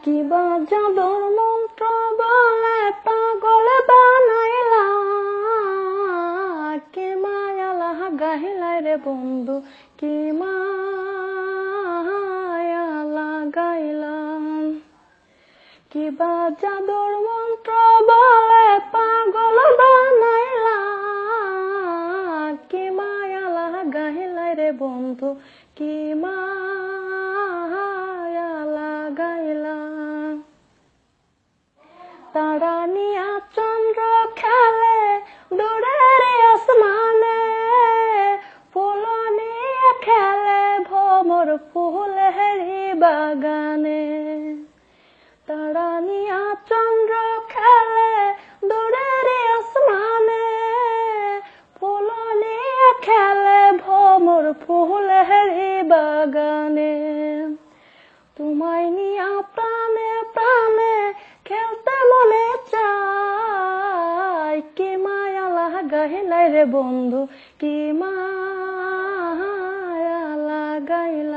কিবা জাদুর মন্ত্র বলে পাগল বানাইলা, কি মায়া লাগাইলাই রে বন্ধু, কি মায়া লাগাইলাম। কিবা জাদুর মন্ত্র বলে পাগল বানাইলা, কি মায়া লাগাইলাই রে বন্ধু, কি মায়া লাগাইলা। তারা নিয়া চন্দ্র খেলে দূরের আসমানে, ফুল নিয়ে খেলে ভ্রমর ফুলেরি বাগানে। তারা নিয়া চন্দ্র খেলে দূরের আসমানে, ফুল নিয়ে খেলে ভ্রমর ফুলেরি বাগানে। তোমায় নিয়া প্রাণে প্রাণে খেলতে মনে চাই, কি মায়া লাগাইলাই রে বন্ধু, কি মায়া লাগাইলা।